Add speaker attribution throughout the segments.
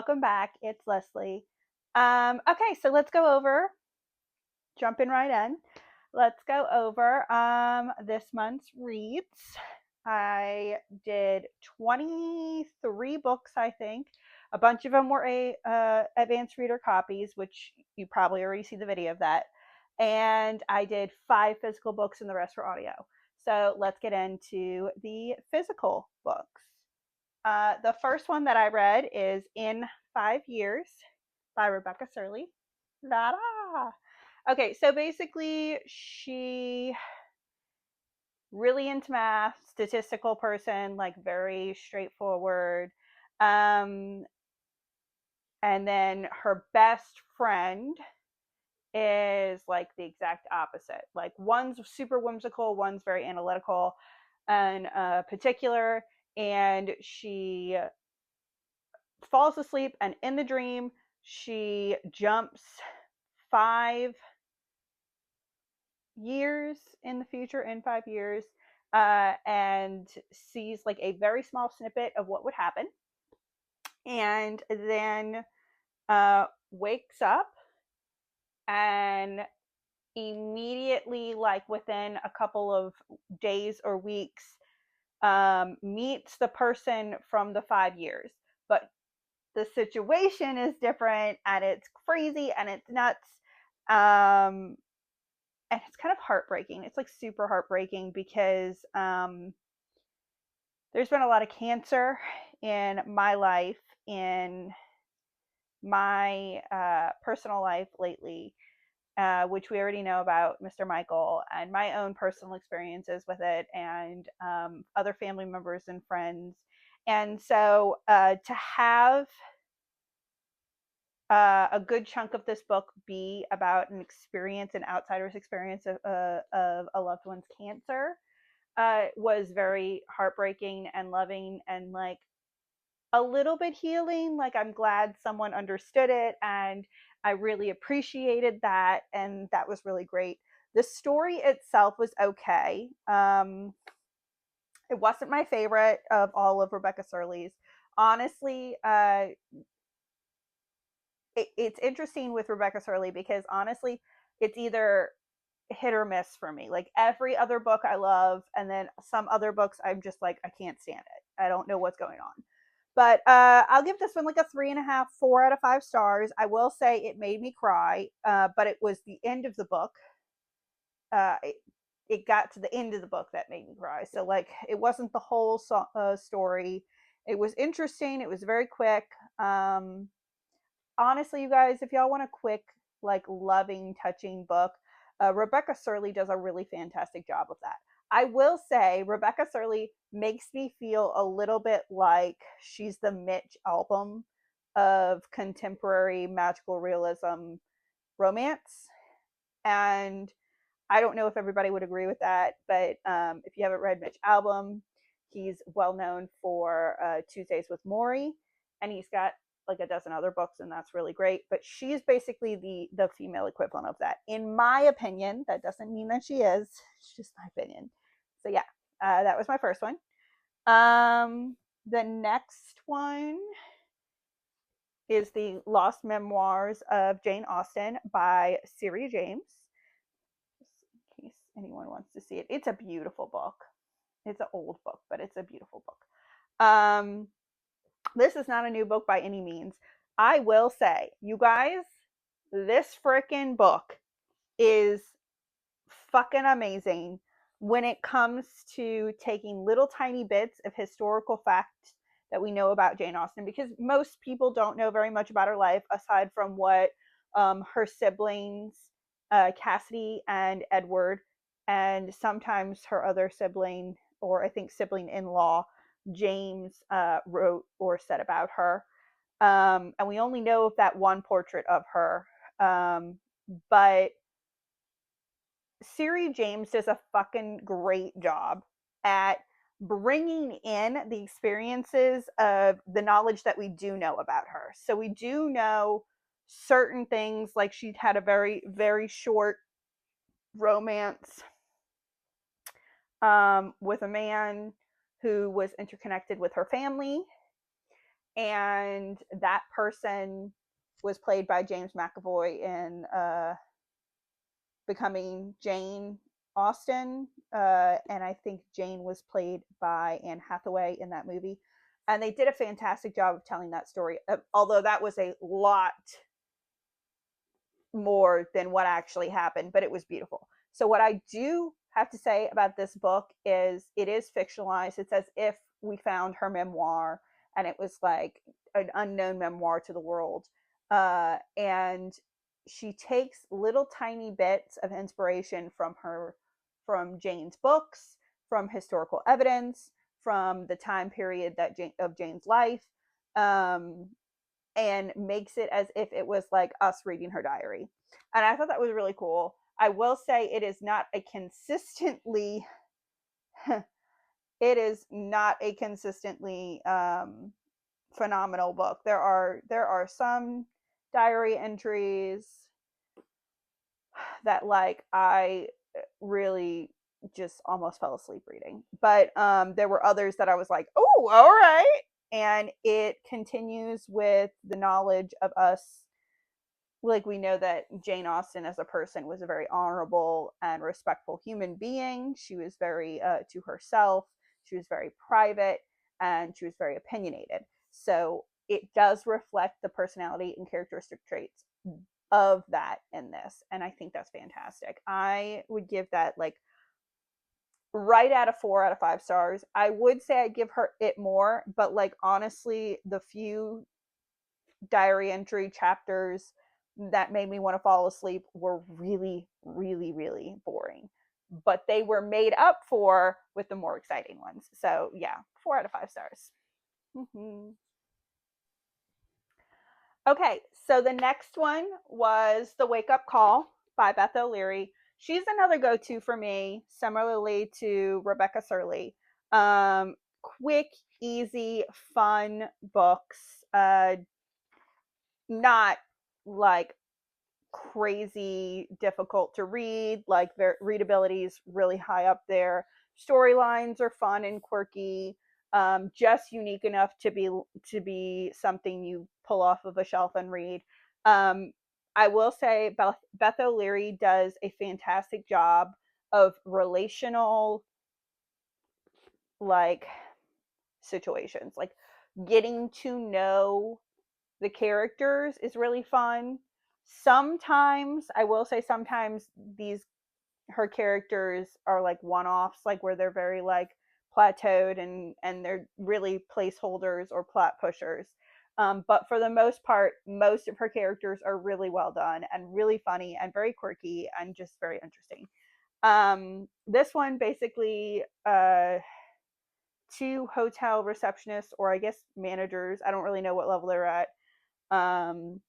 Speaker 1: welcome back. It's Leslie. Okay, so let's go over, jumping right in. Let's go over this month's reads. I did 23 books, I think. A bunch of them were advanced reader copies, which you probably already see the video of that. And I did 5 physical books, and the rest were audio. So let's get into the physical books. The first one that I read is In 5 Years by Rebecca Surley. La-da! Okay, so basically, she really into math, statistical person, like very straightforward. Um, and then her best friend is like the exact opposite. Like one's super whimsical, one's very analytical and particular, and she falls asleep, and in the dream she jumps 5 years in the future, in 5 years, and sees like a very small snippet of what would happen, and then wakes up and immediately, like within a couple of days or weeks, meets the person from the 5 years. But the situation is different, and it's crazy, and it's nuts. And it's kind of heartbreaking. It's like super heartbreaking because there's been a lot of cancer in my life, in my personal life lately, which we already know about Mr. Michael, and my own personal experiences with it, and other family members and friends. And so to have a good chunk of this book be about an experience, an outsider's experience of a loved one's cancer, was very heartbreaking and loving, and like a little bit healing. Like, I'm glad someone understood it, and I really appreciated that, and that was really great. The story itself was okay. It wasn't my favorite of all of Rebecca Surley's. Honestly, it's interesting with Rebecca Surley because honestly, it's either hit or miss for me. Like every other book I love, and then some other books I'm just like, I can't stand it. I don't know what's going on. But I'll give this one like a 3.5, 4 out of 5 stars. I will say it made me cry, but it was the end of the book. It got to the end of the book that made me cry. So like, it wasn't the whole story. It was interesting. It was very quick. Honestly, you guys, if y'all want a quick, like, loving, touching book, Rebecca Surley does a really fantastic job of that. I will say, Rebecca Surley makes me feel a little bit like she's the Mitch Albom of contemporary magical realism romance. And I don't know if everybody would agree with that, but if you haven't read Mitch Albom, he's well known for Tuesdays with Morrie, and he's got like a dozen other books, and that's really great. But she's basically the female equivalent of that, in my opinion. That doesn't mean that she is. It's just my opinion. So yeah, that was my first one. The next one is the Lost Memoirs of Jane Austen by Siri James. In case anyone wants to see it, it's a beautiful book. It's an old book, but it's a beautiful book. This is not a new book by any means. I will say, you guys, this freaking book is fucking amazing when it comes to taking little tiny bits of historical facts that we know about Jane Austen, because most people don't know very much about her life aside from what her siblings, Cassidy and Edward, and sometimes her other sibling, or I think sibling in law, James, wrote or said about her. And we only know of that one portrait of her. But Siri James does a fucking great job at bringing in the experiences of the knowledge that we do know about her. So we do know certain things, like she'd had a very, very short romance with a man who was interconnected with her family. and that person was played by James McAvoy in Becoming Jane Austen, and I think Jane was played by Anne Hathaway in that movie. And they did a fantastic job of telling that story, although that was a lot more than what actually happened, but it was beautiful. So, what I do have to say about this book is it is fictionalized. It's as if we found her memoir and it was like an unknown memoir to the world. And she takes little tiny bits of inspiration from Jane's books, from historical evidence, from the time period of Jane's life, um, and makes it as if it was like us reading her diary. And I thought that was really cool. I will say it is not a consistently it is not a consistently phenomenal book. There are some diary entries that like I really just almost fell asleep reading. But there were others that I was like, "Oh, all right." And it continues with the knowledge of us, like we know that Jane Austen as a person was a very honorable and respectful human being. She was very to herself. She was very private, and she was very opinionated. So it does reflect the personality and characteristic traits of that in this, and I think that's fantastic. I would give that like right at a 4 out of 5 stars. I would say I'd give her it more, but like honestly, the few diary entry chapters that made me want to fall asleep were really, really, really boring. But they were made up for with the more exciting ones. So yeah, 4 out of 5 stars. Mm-hmm. Okay, so the next one was The Wake Up Call by Beth O'Leary. She's another go to for me, similarly to Rebecca Surley. Quick, easy, fun books. Not like crazy difficult to read, like readability is really high up there. Storylines are fun and quirky, just unique enough to be something you pull off of a shelf and read. um, I will say Beth O'Leary does a fantastic job of relational, like, situations, like getting to know the characters is really fun. Sometimes, I will say, sometimes these her characters are like one-offs, like where they're very like plateaued and they're really placeholders or plot pushers. But for the most part, most of her characters are really well done and really funny and very quirky and just very interesting. This one basically, two hotel receptionists, or I guess managers, I don't really know what level they're at, um,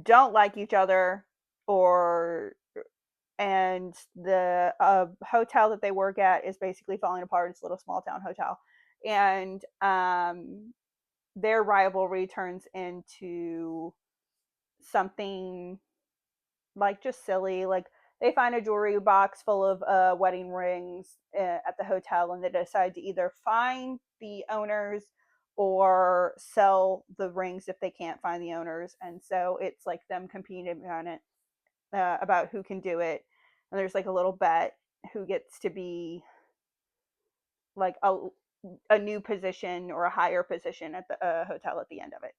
Speaker 1: don't like each other, or and the hotel that they work at is basically falling apart. It's a little small town hotel, and their rivalry turns into something like just silly. Like they find a jewelry box full of wedding rings at the hotel, and they decide to either find the owners or sell the rings if they can't find the owners. And so it's like them competing on it, about who can do it. And there's like a little bet who gets to be like a new position or a higher position at the hotel at the end of it.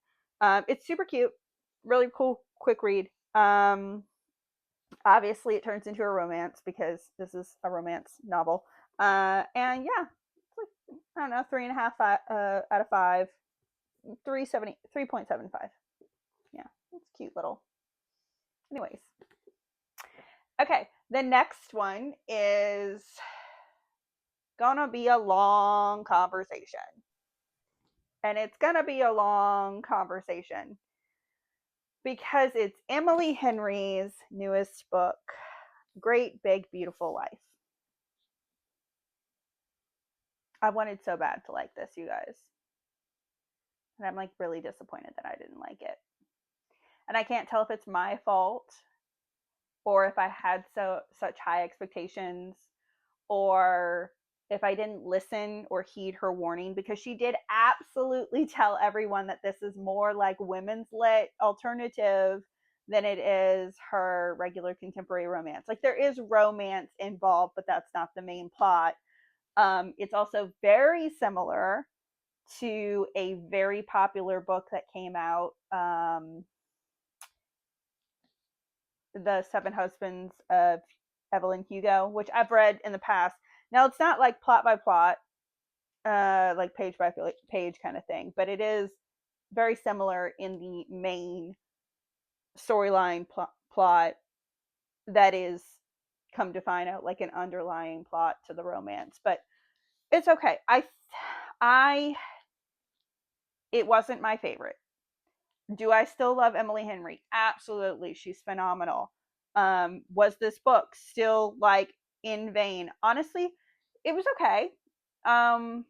Speaker 1: It's super cute, really cool, quick read. Obviously, it turns into a romance because this is a romance novel. And yeah, it's like, I don't know, 3.5 out of 5, 3.75. Yeah, it's cute little. Anyways, okay, the next one is gonna be a long conversation. And it's gonna be a long conversation because it's Emily Henry's newest book, Great Big Beautiful Life. I wanted so bad to like this, you guys. And I'm like really disappointed that I didn't like it. And I can't tell if it's my fault or if I had such high expectations, or if I didn't listen or heed her warning, because she did absolutely tell everyone that this is more like women's lit alternative than it is her regular contemporary romance. Like there is romance involved, but that's not the main plot. It's also very similar to a very popular book that came out, The Seven Husbands of Evelyn Hugo, which I've read in the past. Now, it's not like plot by plot, like page by page kind of thing, but it is very similar in the main storyline plot that is, come to find out, like an underlying plot to the romance. But it's okay. I, it wasn't my favorite. Do I still love Emily Henry? Absolutely. She's phenomenal. Was this book still like in vain? Honestly, it was okay. Um,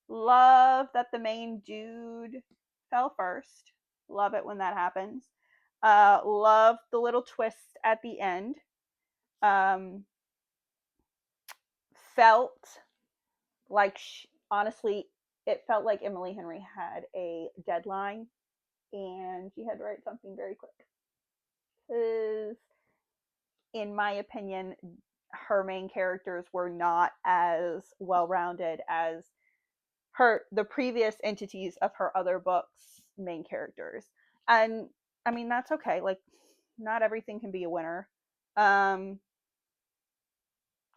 Speaker 1: love that the main dude fell first. Love it when that happens. Love the little twist at the end. Um, felt like, honestly, it felt like Emily Henry had a deadline and she had to write something very quick. Because, in my opinion, her main characters were not as well rounded as the previous entities of her other books main characters. And I mean, that's okay. Like, not everything can be a winner. um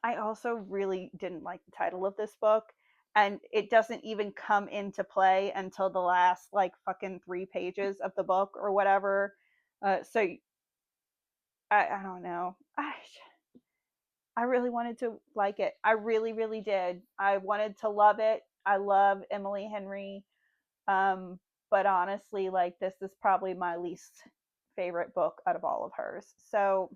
Speaker 1: I also really didn't like the title of this book, and it doesn't even come into play until the last like fucking 3 pages of the book or whatever. So I don't know. I really wanted to like it. I really, really did. I wanted to love it. I love Emily Henry. Um, but honestly, like, this is probably my least favorite book out of all of hers. So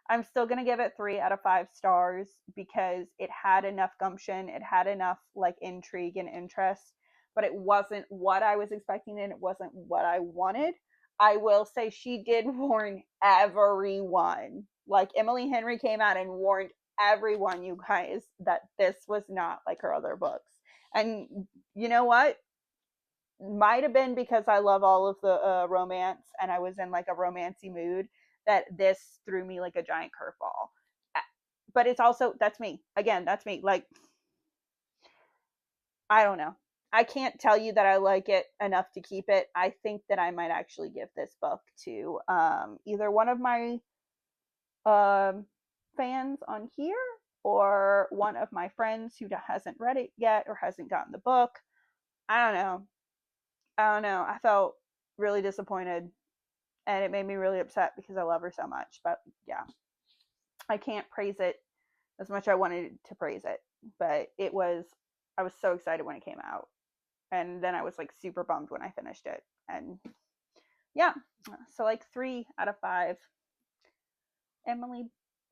Speaker 1: I'm still going to give it 3 out of 5 stars because it had enough gumption. It had enough like intrigue and interest, but it wasn't what I was expecting and it wasn't what I wanted. I will say she did warn everyone. Like, Emily Henry came out and warned everyone, you guys, that this was not like her other books. And you know what? Might have been because I love all of the romance and I was in like a romancy mood that this threw me like a giant curveball. But it's also, that's me. Again, that's me. Like, I don't know. I can't tell you that I like it enough to keep it. I think that I might actually give this book to either one of my um, fans on here or one of my friends who hasn't read it yet or hasn't gotten the book. I don't know. I don't know. I felt really disappointed and it made me really upset because I love her so much. But yeah, I can't praise it as much as I wanted to praise it. But I was so excited when it came out. And then I was like super bummed when I finished it. And yeah, so like 3 out of 5. Emily,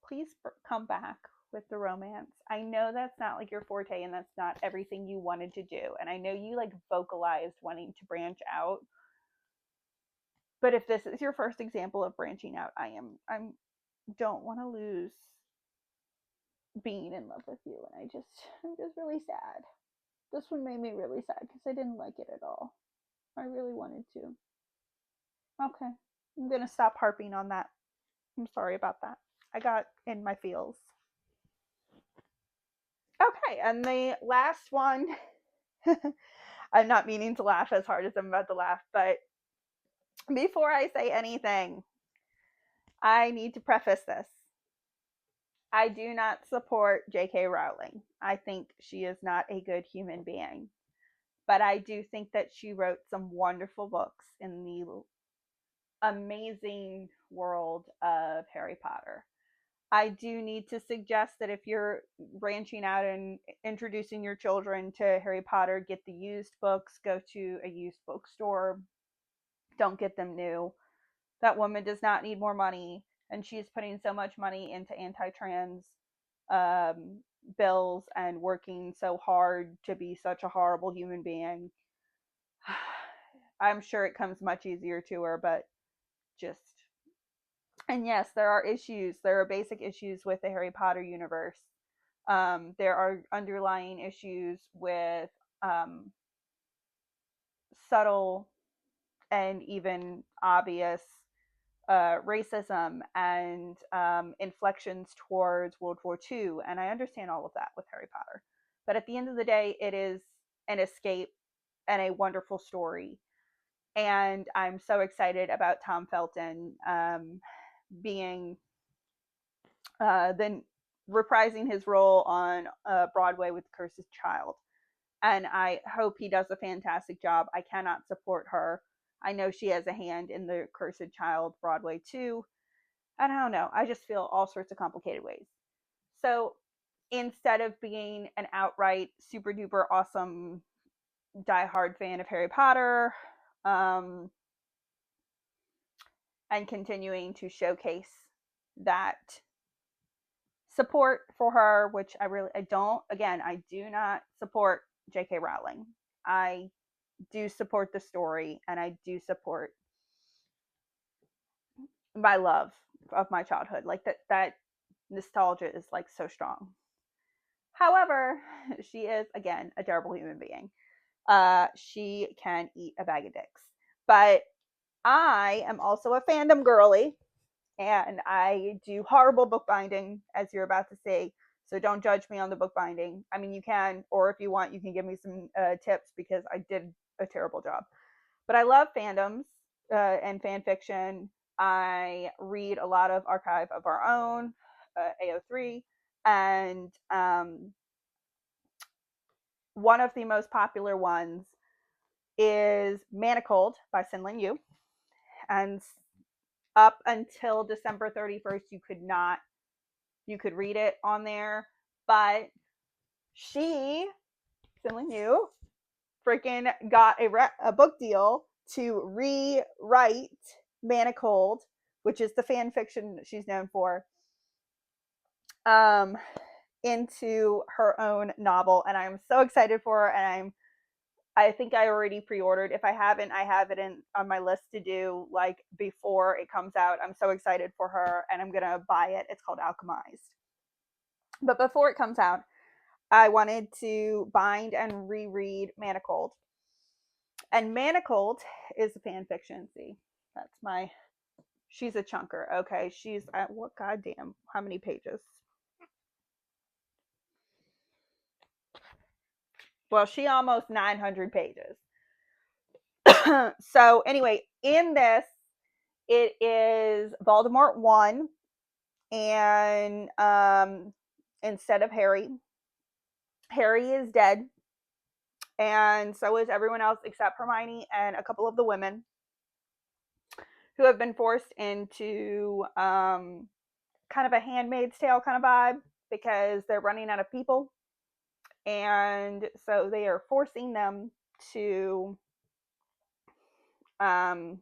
Speaker 1: please come back with the romance. I know that's not like your forte and that's not everything you wanted to do. And I know you like vocalized wanting to branch out. But if this is your first example of branching out, I'm don't want to lose being in love with you. And I'm just really sad. This one made me really sad because I didn't like it at all. I really wanted to. Okay. I'm going to stop harping on that. I'm sorry about that. I got in my feels. Okay. And the last one, I'm not meaning to laugh as hard as I'm about to laugh, but before I say anything, I need to preface this. I do not support J.K. Rowling. I think she is not a good human being. But I do think that she wrote some wonderful books in the amazing world of Harry Potter. I do need to suggest that if you're branching out and introducing your children to Harry Potter, get the used books, go to a used bookstore. Don't get them new. That woman does not need more money, and she's putting so much money into anti-trans um, bills and working so hard to be such a horrible human being. I'm sure it comes much easier to her, but just. And yes, there are issues. There are basic issues with the Harry Potter universe. There are underlying issues with um, subtle and even obvious racism and inflections towards World War II. And I understand all of that with Harry Potter. But at the end of the day, it is an escape and a wonderful story. And I'm so excited about Tom Felton being then reprising his role on Broadway with Cursed Child. And I hope he does a fantastic job. I cannot support her. I know she has a hand in the Cursed Child Broadway too. And I don't know. I just feel all sorts of complicated ways. So instead of being an outright super duper awesome diehard fan of Harry Potter, um, and continuing to showcase that support for her, which I don't. Again, I do not support J.K. Rowling. I do support the story, and I do support my love of my childhood. Like that nostalgia is like so strong. However, she is again a terrible human being. She can eat a bag of dicks. But I am also a fandom girly, and I do horrible bookbinding, as you're about to see. So don't judge me on the bookbinding. I mean, you can, or if you want, you can give me some tips because I did a terrible job. But I love fandoms and fan fiction. I read a lot of Archive of Our Own, AO3, and one of the most popular ones is Manacled by Sinlin Yu. And up until December 31st, you could read it on there. But Sinlin Yu, freaking got a book deal to rewrite Manacled, which is the fan fiction she's known for, um, into her own novel. And I'm so excited for her. And I think I already pre-ordered. If I haven't, I have it on my list to do like before it comes out. I'm so excited for her, and I'm gonna buy it. It's called Alchemized. But before it comes out, I wanted to bind and reread Manacled. And Manacled is a fan fiction. See, that's my. She's a chunker. Okay, she's at what? Goddamn, how many pages? Well, she almost 900 pages. So anyway, in this, it is Voldemort 1, and instead of Harry is dead, and so is everyone else except Hermione and a couple of the women who have been forced into kind of a Handmaid's Tale kind of vibe because they're running out of people, and so they are forcing them to um,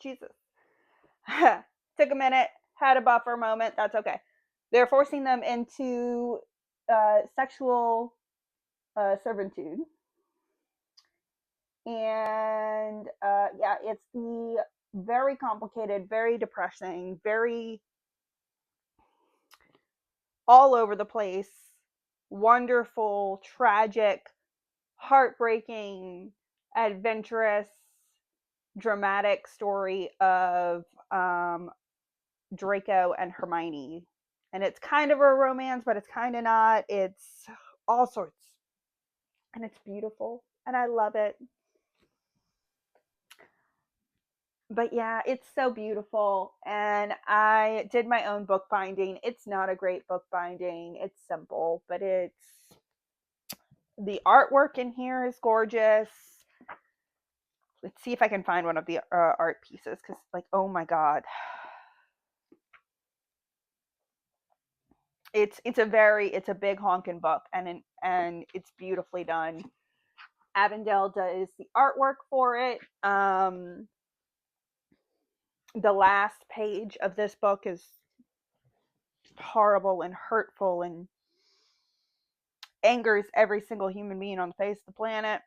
Speaker 1: Jesus. Took a minute, had a buffer moment. That's okay. They're forcing them into sexual servitude. And yeah, it's the very complicated, very depressing, very all over the place, wonderful, tragic, heartbreaking, adventurous, dramatic story of Draco and Hermione. And it's kind of a romance, but it's kind of not. It's all sorts. And it's beautiful. And I love it. But yeah, it's so beautiful. And I did my own bookbinding. It's not a great bookbinding. It's simple, but the artwork in here is gorgeous. Let's see if I can find one of the art pieces because, like, oh my god, it's a big honking book, and it's beautifully done. Avondale does the artwork for it. The last page of this book is horrible and hurtful and angers every single human being on the face of the planet.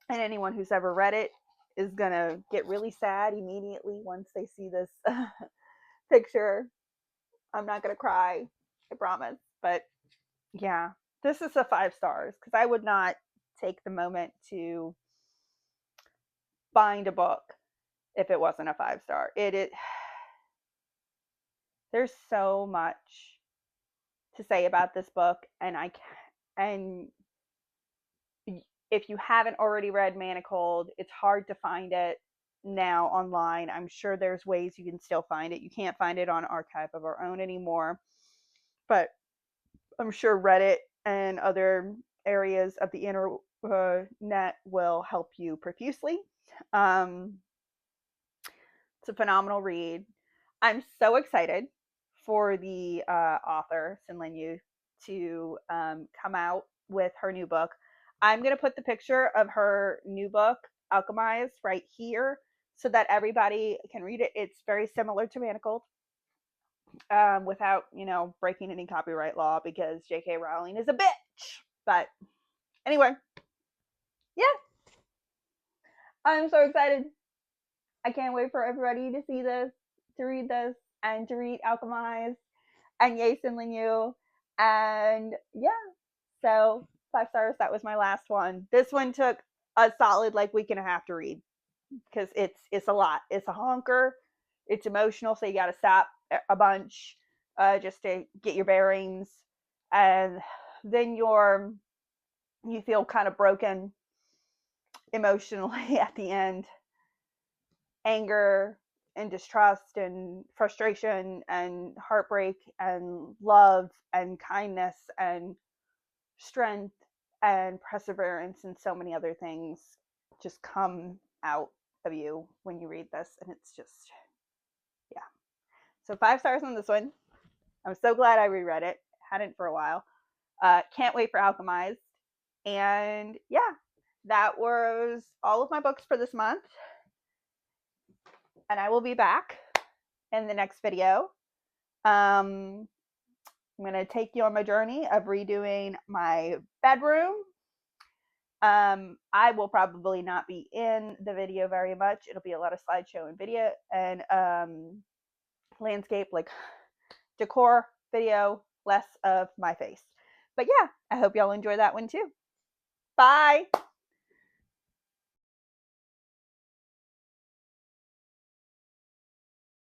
Speaker 1: And anyone who's ever read it is gonna get really sad immediately once they see this picture. I'm not going to cry. I promise. But yeah, this is a 5 stars because I would not take the moment to bind a book if it wasn't a 5 star. There's so much to say about this book, and and if you haven't already read Manacled, it's hard to find it now online. I'm sure there's ways you can still find it. You can't find it on Archive of Our Own anymore, but I'm sure Reddit and other areas of the internet will help you profusely. Um, it's a phenomenal read. I'm so excited for the author, Sin Yu, to come out with her new book. I'm going to put the picture of her new book, Alchemized, right here so that everybody can read it. It's very similar to Manacled without, breaking any copyright law because J.K. Rowling is a bitch. But anyway, yeah, I'm so excited. I can't wait for everybody to see this, to read this, and to read Alchemized and yay, Sin Yu. And yeah, so 5 stars. That was my last one. This one took a solid week and a half to read because it's a lot. It's a honker. It's emotional, so you got to stop a bunch just to get your bearings, and then you feel kind of broken emotionally at the end. Anger and distrust and frustration and heartbreak and love and kindness and strength and perseverance and so many other things just come out of you when you read this. And it's just, yeah. So 5 stars on this one. I'm so glad I reread it. Hadn't for a while. Can't wait for Alchemized. And yeah, that was all of my books for this month. And I will be back in the next video. I'm going to take you on my journey of redoing my bedroom. I will probably not be in the video very much. It'll be a lot of slideshow and video and landscape, like decor video, less of my face. But yeah, I hope y'all enjoy that one too. Bye.